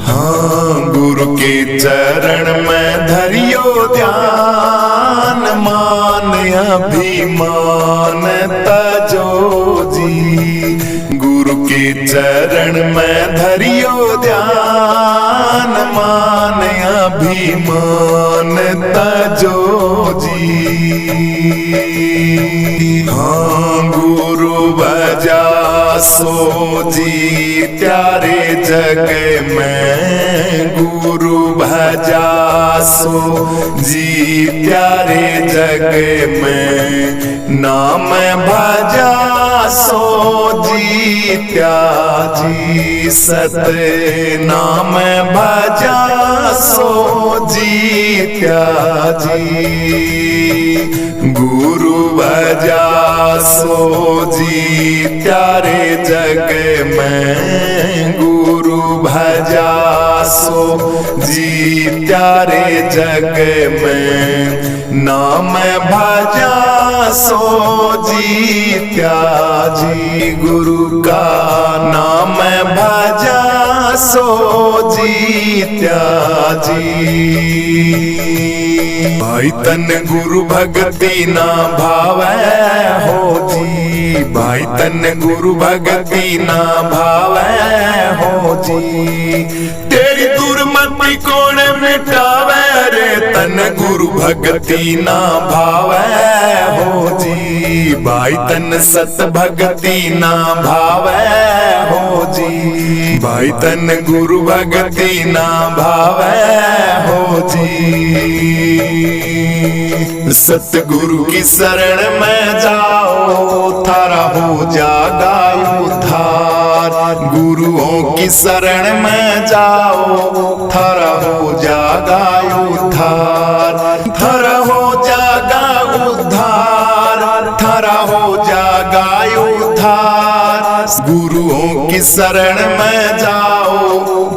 हाँ गुरु के चरण में धरियो ध्यान, मान अभिमान तजो जी। गुरु के चरण में धरियो ध्यान, मान अभिमान तजो जी। हाँ गुरु भजा सो जी प्यारे जग में, गुरु भजा सो जी प्यारे जग में, नाम भजा सो जी त्याजी सत, नाम भजा सो जी त्याजी। गुरु भजा सो जी प्यारे जग में, गुरु भजा सो जी प्यारे जग में, नाम भजा सो जी त्याजी। गुरु का नाम भजा सो जी त्याजी। भाई तन गुरु भगति ना भावै हो जी, भाई तन गुरु भगति ना भावै हो जी। तेरी दुर्मति कौन मिटावे रे, तन गुरु भगति ना भावै हो जी। भाई तन सत भगति ना भावै हो जी, भाई तन गुरु भगति ना भावै हो जी। सतगुरु की शरण में जाओ, थारा हो जागा उद्धार। गुरुओं की शरण में जाओ, थारा हो जागा उद्धार। थारा हो जागा उद्धार, थारा हो जागा उद्धार। गुरुओं की शरण में जाओ,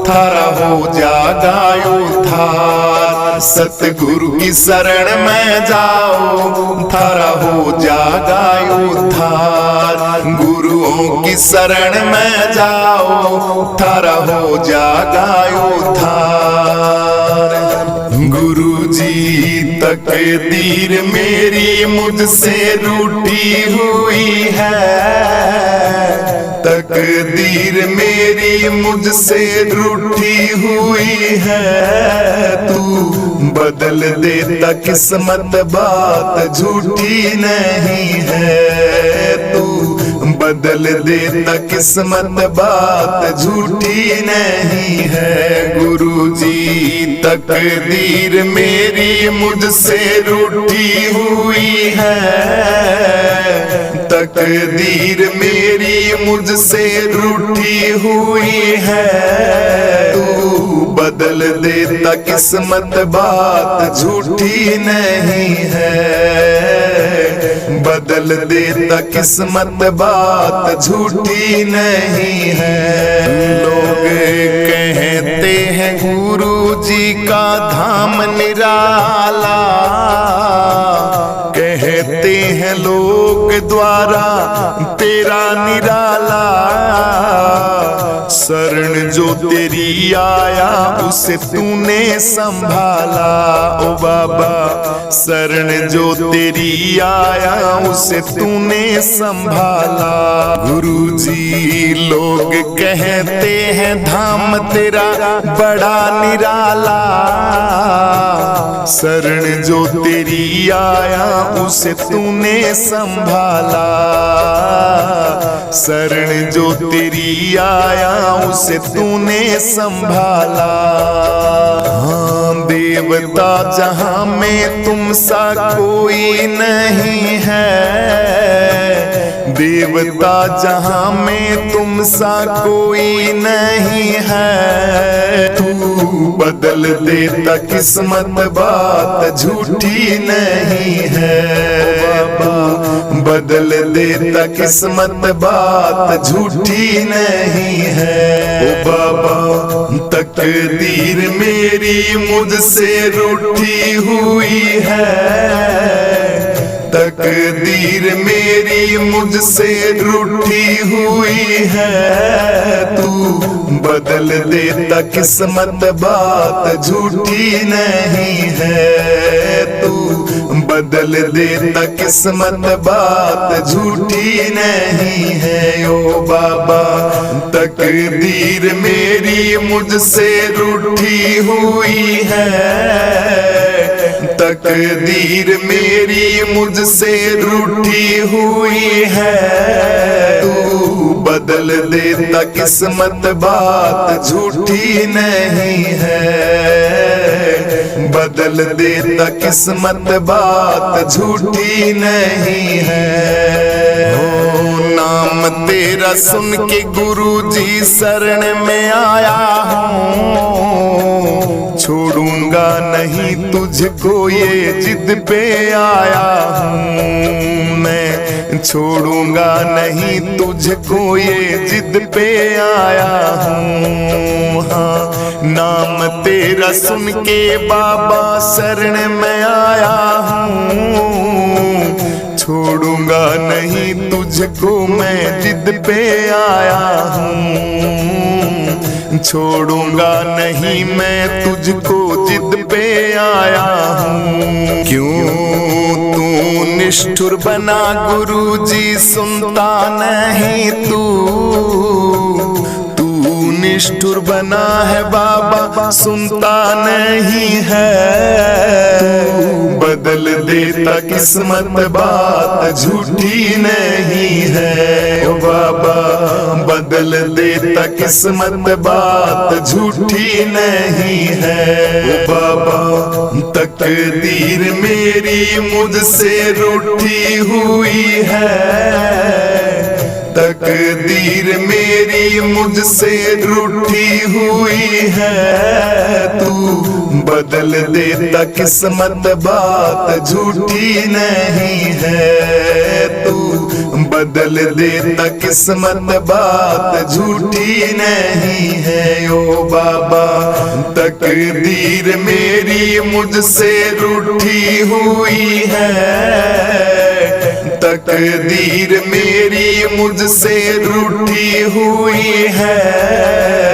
थारा हो जागा उद्धार। सतगुरु की शरण में जाओ, थारा हो जागा उद्धार। गुरुओं की शरण में जाओ, थारा हो जागा उद्धार। गुरु जी तकदीर मेरी मुझसे रूठी हुई है, तकदीर मेरी मुझसे रूठी हुई है। तू बदल देता किस्मत, बात झूठी नहीं है। तू बदल देता किस्मत, बात झूठी नहीं है। गुरु जी तकदीर मेरी मुझसे रूठी हुई है, तकदीर मेरी मुझसे रूठी हुई है। तू बदल देता किस्मत, बात झूठी नहीं है। बदल देता किस्मत, बात झूठी नहीं है। लोग कहते हैं गुरु जी का धाम निराला, कहते हैं लोग द्वारा तेरा निराला। शरण जो तेरी आया उसे तूने संभाला ओ बाबा, शरण जो तेरी आया उसे तूने संभाला। गुरु जी लोग कहते हैं धाम तेरा बड़ा निराला, शरण जो तेरी आया उसे तूने संभाला। शरण जो तेरी आया उसे तूने संभाला। हाँ देवता जहां में तुम सा कोई नहीं है, देवता जहां में तुम सा कोई नहीं है। तू बदल देता किस्मत, बात झूठी नहीं है। बाबा बदल देता किस्मत, बात झूठी नहीं है। ओ बाबा तकदीर मेरी मुझसे रूठी हुई है, तकदीर मेरी मुझसे रूठी हुई है, तू बदल देता किस्मत बात झूठी नहीं है, तू बदल देता किस्मत बात झूठी नहीं है। ओ बाबा तकदीर मेरी मुझसे रूठी हुई है, तकदीर मेरी मुझसे रूठी हुई है, तू बदल देता किस्मत बात झूठी नहीं है, बदल देता किस्मत बात झूठी नहीं है। ओ नाम तेरा सुन के गुरुजी शरण में आया हूँ, छोड़ूंगा नहीं तुझको ये जिद पे आया हूँ, मैं छोड़ूंगा नहीं तुझको ये जिद पे आया हूँ। हाँ नाम तेरा सुन के बाबा शरण में आया हूँ, छोड़ूंगा नहीं तुझको मैं जिद पे आया हूँ, छोड़ूंगा नहीं मैं तुझको जिद पे आया हूँ। क्यों तू निष्ठुर बना गुरुजी सुनता नहीं तू, निष्ठुर बना है बाबा सुनता नहीं है, तू बदल देता किस्मत बात झूठी नहीं है। ओ बाबा बदल देता किस्मत बात झूठी नहीं है। ओ बाबा तकदीर मेरी मुझसे रूठी हुई है, तकदीर मेरी मुझसे रूठी हुई है, तू बदल देता किस्मत बात झूठी नहीं है, तू बदल देता किस्मत बात झूठी नहीं है। ओ बाबा तकदीर मेरी मुझसे रूठी हुई है, तकदीर मेरी मुझसे रूठी हुई है,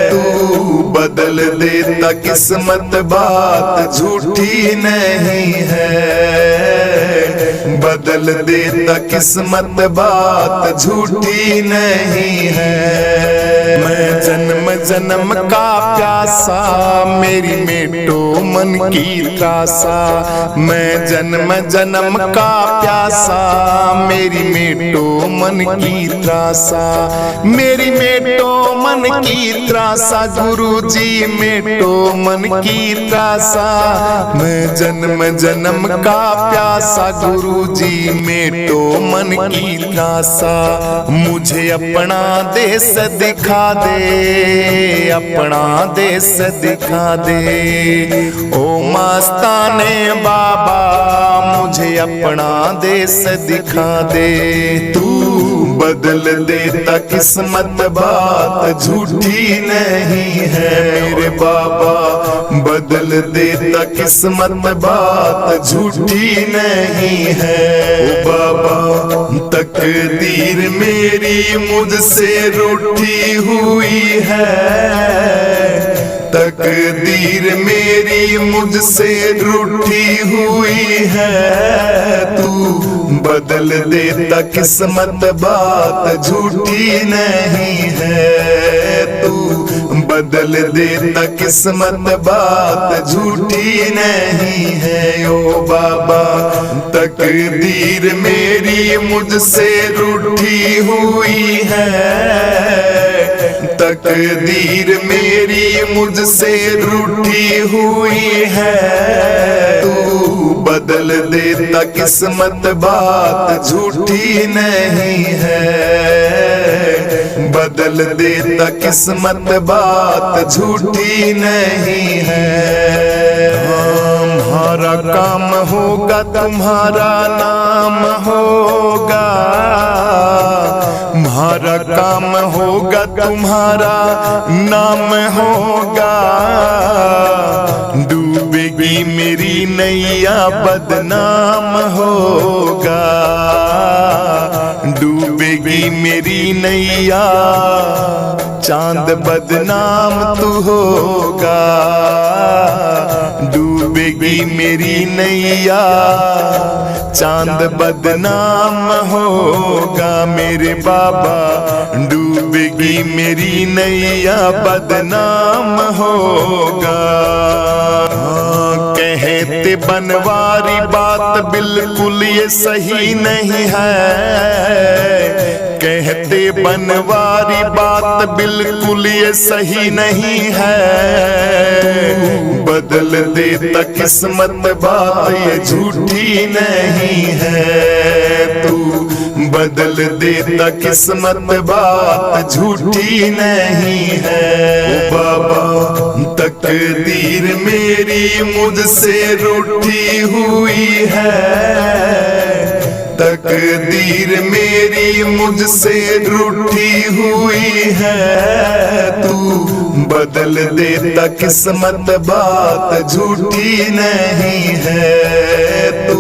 तू बदल देता किस्मत बात झूठी नहीं है, बदल देता किस्मत बात झूठी नहीं है। मैं जन्म जन्म का प्यासा मेरी मेटो मन की त्रासा, मैं जन्म जन्म का प्यासा मेरी मेटो मन की त्रासा, मेरी मेटो मन की त्रासा गुरुजी मेटो मन की त्रासा, मैं जन्म जन्म का प्यासा गुरुजी मेटो मन की त्रासा। मुझे अपना देश दिखा दे, अपना देश दिखा दे, ओ मस्ताने बाबा मुझे अपना देश दिखा दे। तू बदल देता किस्मत बात झूठी नहीं है मेरे बाबा, बदल देता किस्मत बात झूठी नहीं है। ओ बाबा तकदीर मेरी मुझसे रूठी हुई है, तकदीर मेरी मुझसे रूठी हुई है, तू बदल देता किस्मत बात झूठी नहीं है, तू बदल देता किस्मत बात झूठी नहीं है। ओ बाबा तकदीर मेरी मुझसे रूठी हुई है, तकदीर मेरी मुझसे रूठी हुई है, तू बदल देता किस्मत बात झूठी नहीं है, बदल देता किस्मत बात झूठी नहीं है। हमारा काम होगा तुम्हारा नाम होगा, हमारा काम होगा तुम्हारा नाम होगा, डूबेगी मेरी नैया बदनाम होगा। डूबेगी मेरी नैया चांद बदनाम तू होगा। डूबेगी मेरी नैया चांद बदनाम होगा। मेरे बाबा डूबेगी मेरी नैया बदनाम होगा। कहते बनवारी बात बिल्कुल ये सही नहीं है। कहते बनवारी बात बिल्कुल ये सही नहीं है। बदल देता किस्मत बात ये झूठी नहीं है। तू बदल देता किस्मत बात झूठी नहीं है। ओ बाबा तकदीर मेरी मुझसे रूठी हुई है। तकदीर मेरी मुझसे रूठी हुई है। तू बदल देता किस्मत बात झूठी नहीं है। तू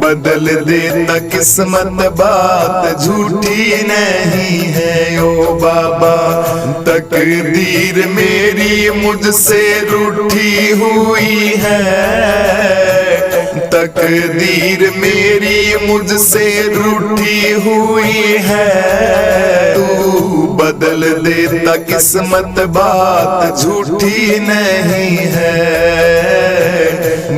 बदल देता किस्मत बात झूठी नहीं है। ओ बाबा तकदीर मेरी मुझसे रूठी हुई है। तकदीर मेरी मुझसे रूठी हुई है। तू बदल देता किस्मत बात झूठी नहीं है।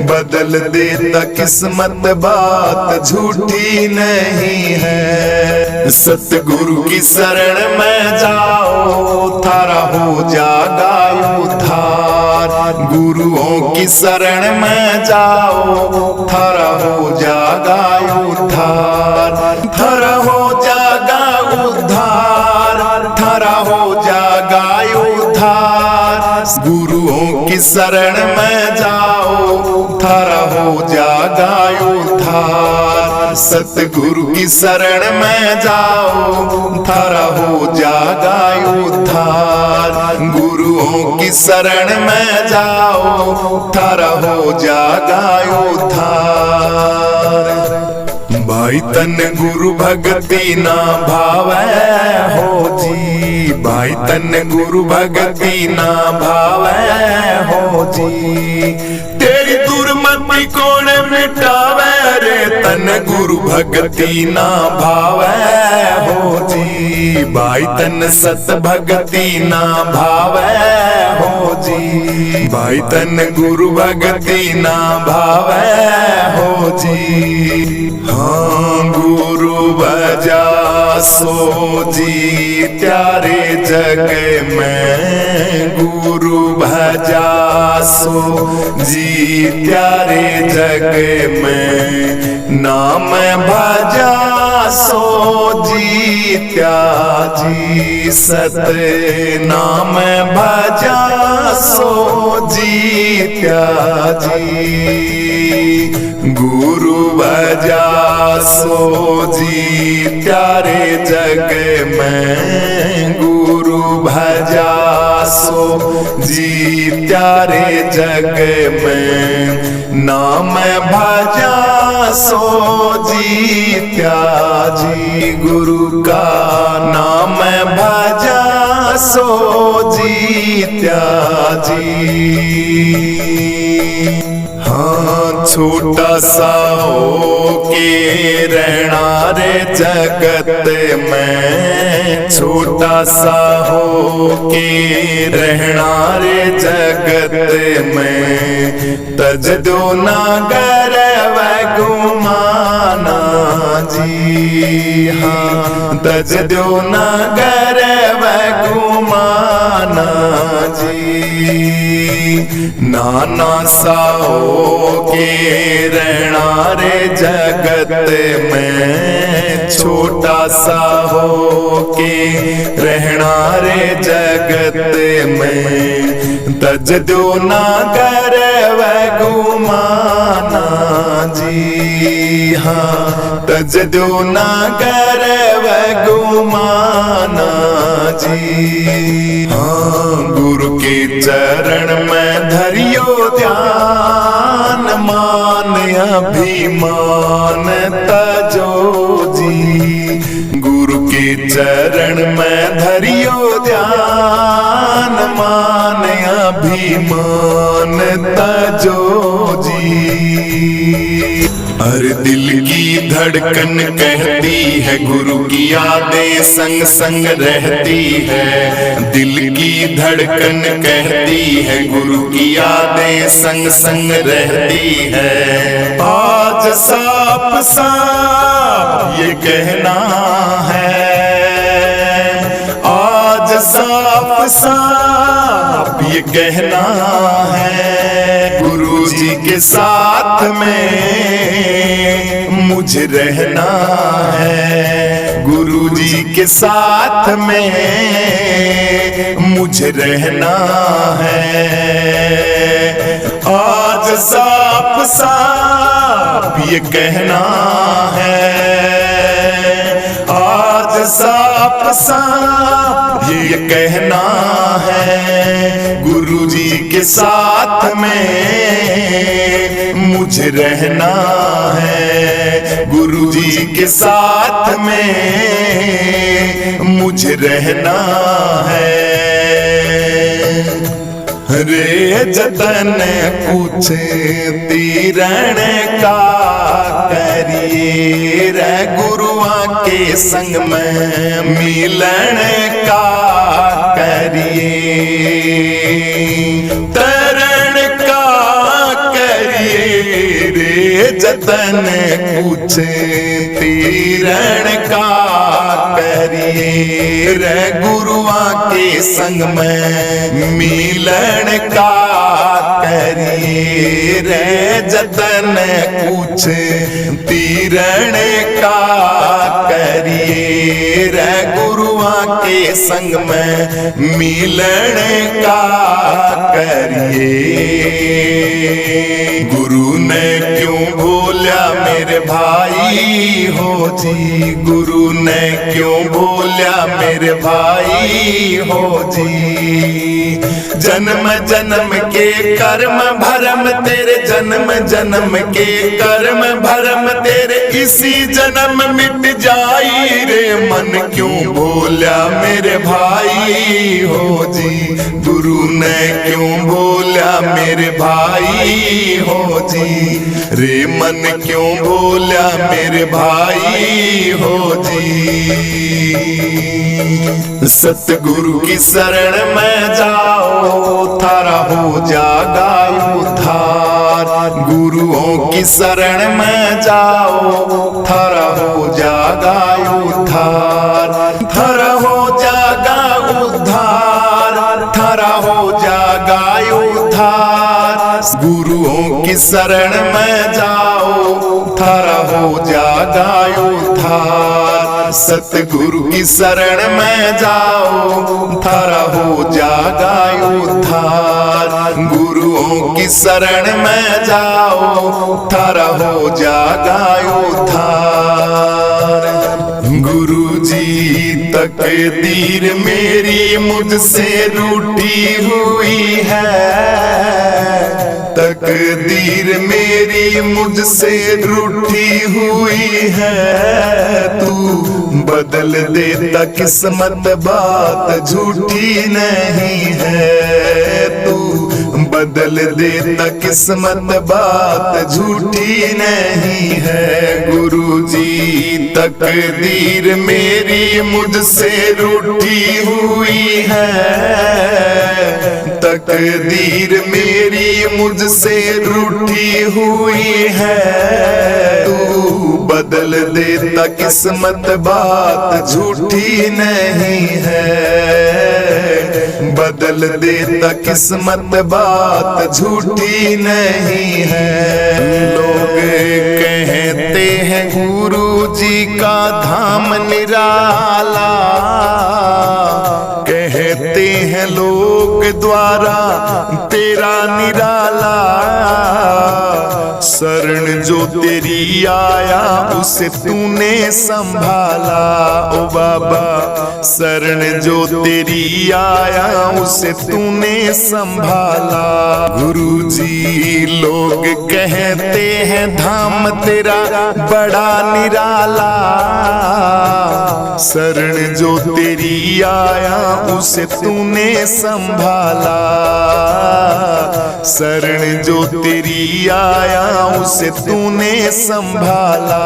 बदल देता किस्मत बात झूठी नहीं है। सतगुरु की शरण में जाओ थारा हो जागा उद्धार। गुरुओं की शरण में जाओ थारा हो जागा उद्धार। थारा हो जागा उद्धार। थारा हो जागा उद्धार। गुरुओं की शरण में जाओ थारा हो जागा उद्धार। सतगुरु की शरण में जाओ थारा हो जागा उद्धार। गुरुओं की शरण में जाओ थारा हो जागा उद्धार। भाई तन गुरु भगति ना भावै हो जी। भाई तन गुरु भगति ना भावै हो जी। तेरी दुर्मति कौन मिटावे रे। तन गुरु भगति ना भावै हो जी। भाई तन सत भगति ना भावै हो जी। भाई तन गुरु भगति ना भावै हो जी। हाँ गुरु भजा सो जी प्यारे जग में। गुरु भजा सो जी प्यारे जग में। नाम भजा सो जी त्याजी सत। नाम भजा सो जी त्याजी। गुरु भजा सो जी प्यारे जग में। गुरु भजा सो जी प्यारे जग में। नाम भजा सो जी त्याजी। गुरु का नाम भजा सो जी त्याजी। हाँ छोटा सा हो के रहना रे जगत में। छोटा सा हो के रहना रे जगत में। तज दो ना गर्व गुमाना जी। हाँ तज दो ना गर्व गुमाना जी। नाना सा हो के रहना रे जगत में। छोटा सा हो के रहना रे जगत में। तज दो ना गर्व गुमाना जी। हाँ तज दो ना गर्व गुमाना जी। हाँ गुरु के चरण में धरियो ध्यान मान अभिमान तजो जी, गुरु के चरण में धरियो ध्यान, मान अभिमान तजो जी। हर दिल की धड़कन कहती है गुरु की यादें संग संग रहती है, दिल की धड़कन कहती है गुरु की यादें संग संग रहती है। आज साफ साफ ये कहना है, आज साफ साफ ये कहना है, गुरु जी के साथ में मुझे रहना है, गुरु जी के साथ में मुझे रहना है। आज साफ साफ ये कहना है, आज साफ साफ ये कहना है, गुरु जी के साथ में मुझे रहना है, गुरु जी के साथ में मुझे रहना है। रे जतन पूछे तीरण का करिए, रे गुरुआ के संग में मिलन का करिए, तरण का करिए, रे जतन पूछे तीरण का करिए, रे गुरुआ के संग में मिलन का करिए, रे जतन पूछे तीरण का करिए, रे गुरुआ के संग में मिलन का करिए। गुरु ने क्यों बोला मेरे भाई हो जी, गुरु ने क्यों बोला मेरे भाई हो जी, जन्म जन्म के कर्म भरम तेरे, जन्म जन्म के कर्म भरम तेरे, इसी जन्म मिट जाई रे मन, क्यों बोला मेरे भाई हो जी, गुरु ने क्यों बोला मेरे भाई हो जी, रे मन क्यों बोला मेरे भाई हो जी। सतगुरु की शरण में जाओ थारा हो जागा उद्धार, गुरुओं की शरण में जाओ थारा हो जागा उद्धार, थारा हो जागा उद्धार, थारा हो जागा उद्धार, गुरुओं की शरण में जाओ थारा हो जागा उद्धार, सतगुरु की शरण में जाओ थारा हो जागा उद्धार, गुरुओं की शरण में जाओ थारा हो जागा उद्धार। गुरु जी तकदीर मेरी मुझसे रूठी हुई है, तकदीर मेरी मुझसे रूठी हुई है, तू बदल देता किस्मत बात झूठी नहीं है, तू बदल देता किस्मत बात झूठी नहीं है। गुरु जी तकदीर मेरी मुझसे रूठी हुई है, तकदीर मेरी मुझसे रूठी हुई है, तू बदल देता किस्मत बात झूठी नहीं है, बदल देता किस्मत बात झूठी नहीं है। लोग कहते हैं गुरु जी का धाम निराला, कहते हैं लोग द्वारा तेरा निराला, शरण जो तेरी आया उसे तूने संभाला, ओ बाबा शरण जो तेरी आया उसे तूने संभाला, गुरुजी लोग कहते हैं धाम तेरा बड़ा निराला, शरण जो तेरी आया उसे तूने संभाला, शरण जो तेरी आया उसे तूने संभाला।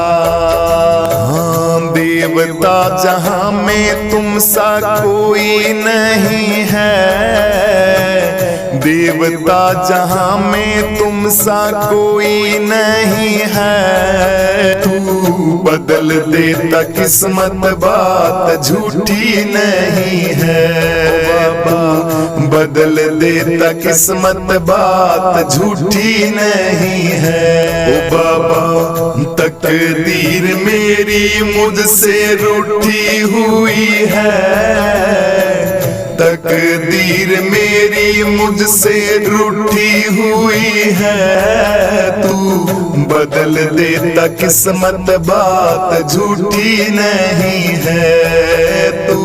हाँ देवता जहां में तुम सा कोई नहीं है, देवता जहां में तुम सा कोई नहीं है, तू बदल देता किस्मत बात झूठी नहीं है, तू बदल देता किस्मत बात झूठी नहीं है। ओ बाबा तकदीर मेरी मुझसे रूठी हुई है, तकदीर मेरी मुझसे रूठी हुई है, तू बदल देता किस्मत बात झूठी नहीं है, तू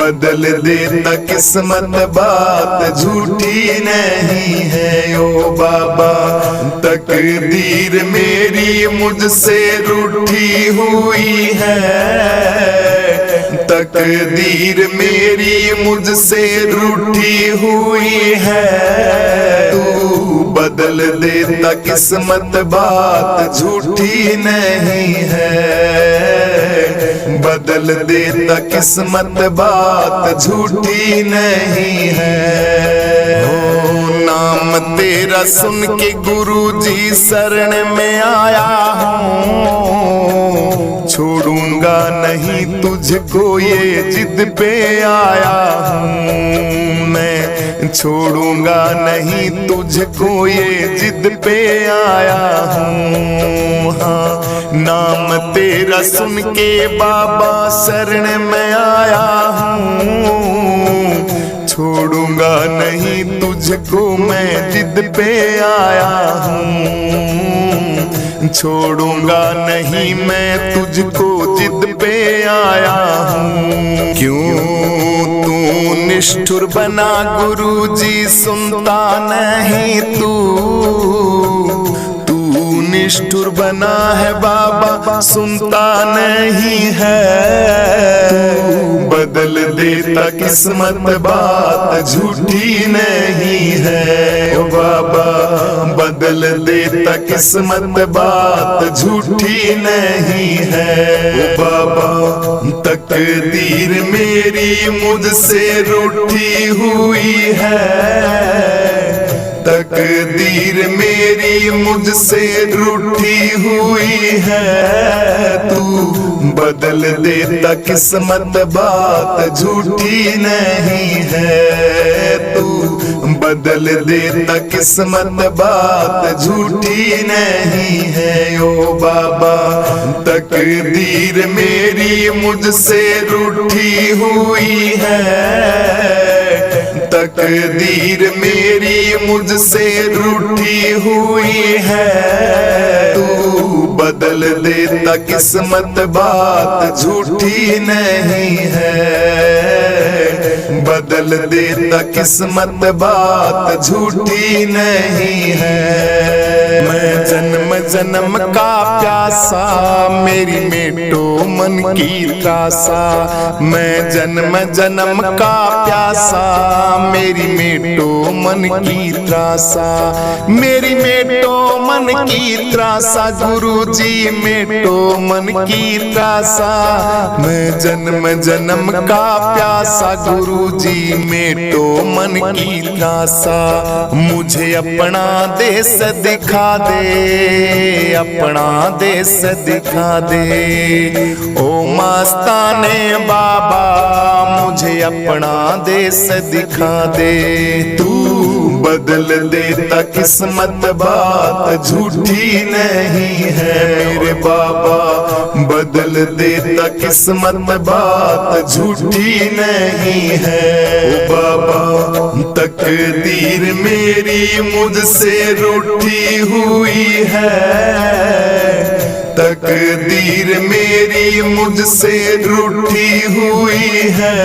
बदल देता किस्मत बात झूठी नहीं है। ओ बाबा तकदीर मेरी मुझसे रूठी हुई है, तकदीर मेरी मुझसे रूठी हुई है, तू बदल देता किस्मत बात झूठी नहीं है, बदल देता किस्मत बात झूठी नहीं है। ओ नाम तेरा सुन के गुरुजी शरण में आया हूँ, छोड़ूंगा नहीं तुझको ये जिद पे आया हूँ, मैं छोड़ूंगा नहीं तुझको ये जिद पे आया हूँ। हाँ नाम तेरा सुन के बाबा शरण में आया हूँ, छोड़ूंगा नहीं तुझको मैं जिद पे आया हूँ, छोड़ूंगा नहीं मैं तुझको जिद पे आया हूँ। क्यों तू निष्ठुर बना गुरुजी सुनता नहीं तू, निष्ठुर बना है बाबा सुनता नहीं है, तू बदल देता किस्मत बात झूठी नहीं है। ओ बाबा बदल देता किस्मत बात झूठी नहीं है। ओ बाबा तकदीर मेरी मुझसे रूठी हुई है, तकदीर मेरी मुझसे रूठी हुई है, तू बदल देता किस्मत बात झूठी नहीं है, तू बदल देता किस्मत बात झूठी नहीं है। ओ बाबा तकदीर मेरी मुझसे रूठी हुई है, तकदीर मेरी मुझसे रूठी हुई है, तू बदल देता किस्मत बात झूठी नहीं है, बदल देता किस्मत बात झूठी नहीं है। मैं जन्म जन्म का प्यासा मेरी मेटो मन की त्रासा, मैं जन्म जन्म का प्यासा मेरी मेटो मन की त्रासा, मेरी मेटो मन की त्रासा गुरुजी मेटो मन की त्रासा, मैं जन्म जन्म का प्यासा गुरुजी मेटो मन की त्रासा। मुझे अपना देश दिखा दे, अपना देश दिखा दे, ओ मस्ताने बाबा मुझे अपना देश दिखा दे। तू बदल देता किस्मत बात झूठी नहीं है मेरे बाबा, बदल देता किस्मत बात झूठी नहीं है। ओ बाबा तकदीर मेरी मुझसे रूठी हुई है, तकदीर मेरी मुझसे रूठी हुई है,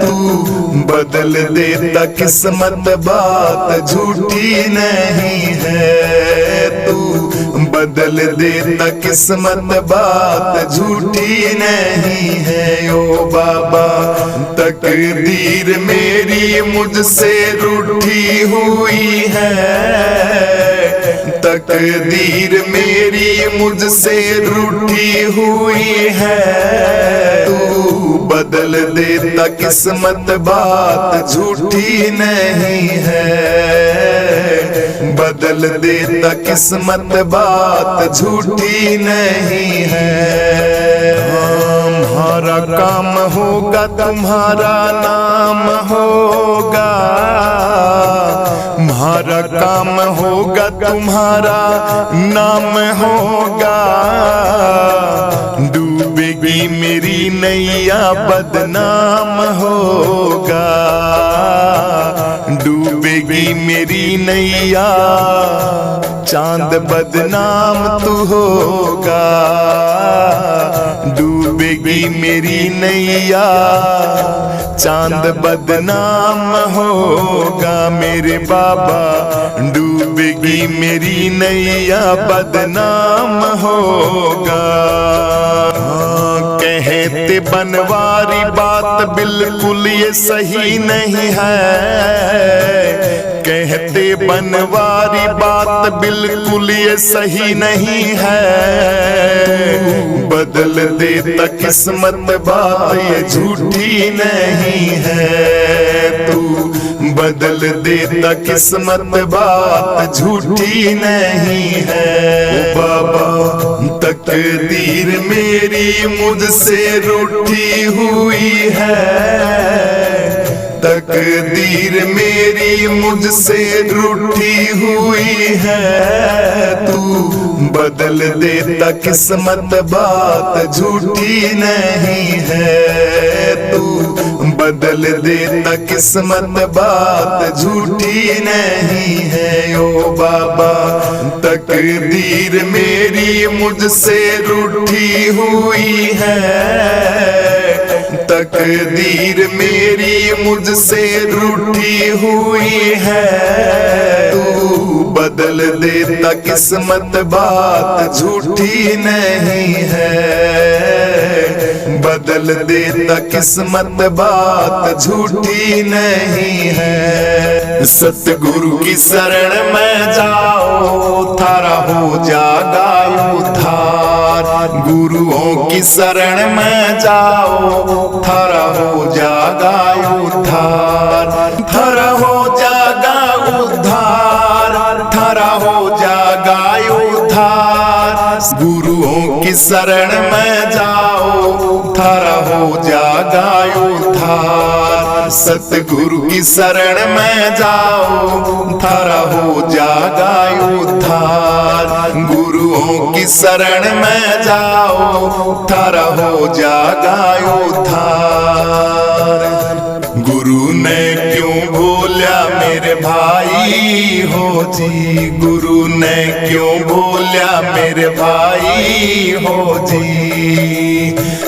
तू बदल देता किस्मत बात झूठी नहीं है, तू बदल देता किस्मत बात झूठी नहीं है। ओ बाबा तकदीर मेरी मुझसे रूठी हुई है, तकदीर मेरी मुझसे रूठी हुई है, तू बदल देता किस्मत बात झूठी नहीं है, बदल देता किस्मत बात झूठी नहीं है। हमारा काम होगा तुम्हारा नाम होगा, हमारा काम होगा तुम्हारा नाम होगा, डूबेगी मेरी नैया बदनाम होगा, डूबेगी मेरी नैया चांद बदनाम तू होगा, डूबेगी मेरी नैया चांद बदनाम होगा। मेरे बाबा डूबेगी मेरी नैया बदनाम होगा। कहते बनवारी बात बिल्कुल ये सही नहीं है, कहते बनवारी बात बिल्कुल ये सही नहीं है, बदल देता किस्मत बात ये झूठी नहीं है, तू बदल देता किस्मत बात झूठी नहीं है। बाबा तकदीर मेरी मुझसे रूठी हुई है, तकदीर मेरी मुझसे रूठी हुई है, तू बदल देता किस्मत बात झूठी नहीं है, तू बदल देता किस्मत बात झूठी नहीं है। ओ बाबा तकदीर मेरी मुझसे रूठी हुई है, तकदीर मेरी मुझसे रूठी हुई है, तू बदल देता किस्मत बात झूठी नहीं है, बदल देता किस्मत बात झूठी नहीं है। सतगुरु की शरण में जाओ थारा हो जागा उद्धार, गुरुओं की शरण में जाओ थारा हो जागा उद्धार, थारा हो जागा उद्धार, थारा हो जागा उद्धार। गुरुओं की शरण में जाओ थारा हो जागा उद्धार, सतगुरु की शरण में जाओ थारा हो जागा उद्धार, गुरुओं की शरण में जाओ थारा हो जागा उद्धार। गुरु ने क्यों बोला मेरे भाई हो जी, गुरु ने क्यों बोला मेरे भाई हो जी,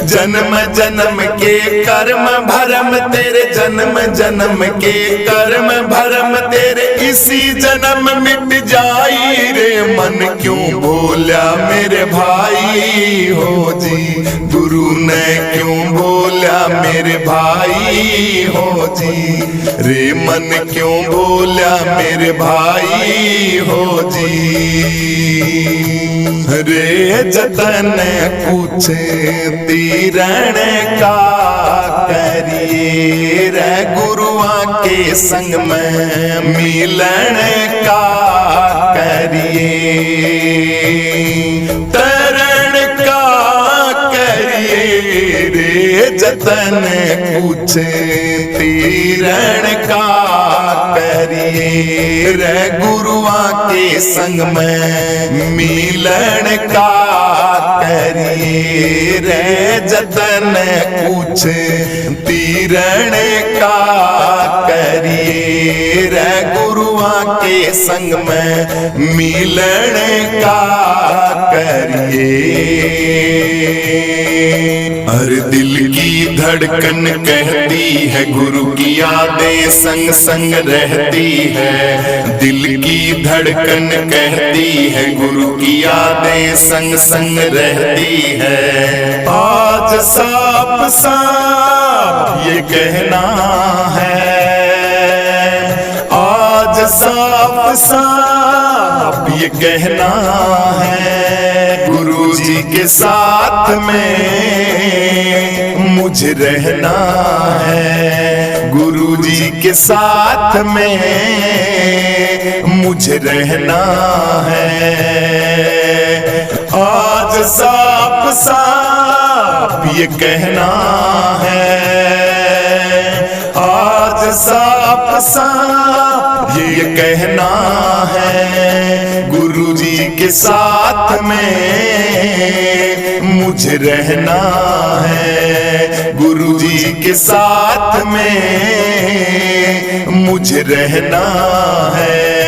जन्म जन्म के कर्म भरम तेरे, जन्म जन्म के कर्म भरम तेरे, इसी जन्म मिट जाई रे मन क्यों बोला मेरे भाई हो जी, गुरु ने क्यों बोला मेरे भाई हो जी, रे मन क्यों बोला मेरे भाई हो जी। रे जतन कुछ तीरण का करिए, रे गुरुआ के संग में मिलन का करिए, तरण का करिए, रे जतन कुछ तीरण का करिए, रे गुरुआ के संग में मिलन का करिए रे जतन कुछ तीरण का करिए रे गुरुआ के संग में मिलन का करिए। हर दिल की धड़कन कहती है गुरु की यादें संग संग रहती है। दिल की धड़कन कहती है गुरु की यादें संग संग रहती है। आज साफ साफ ये कहना है, आज साफ साफ ये कहना है, गुरु जी के साथ में मुझे रहना है। गुरु जी के साथ में मुझे रहना है। आज साफ साफ ये कहना है, आज साफ साफ ये कहना है, गुरु जी के साथ में मुझे रहना है। गुरु जी के साथ में मुझे रहना है।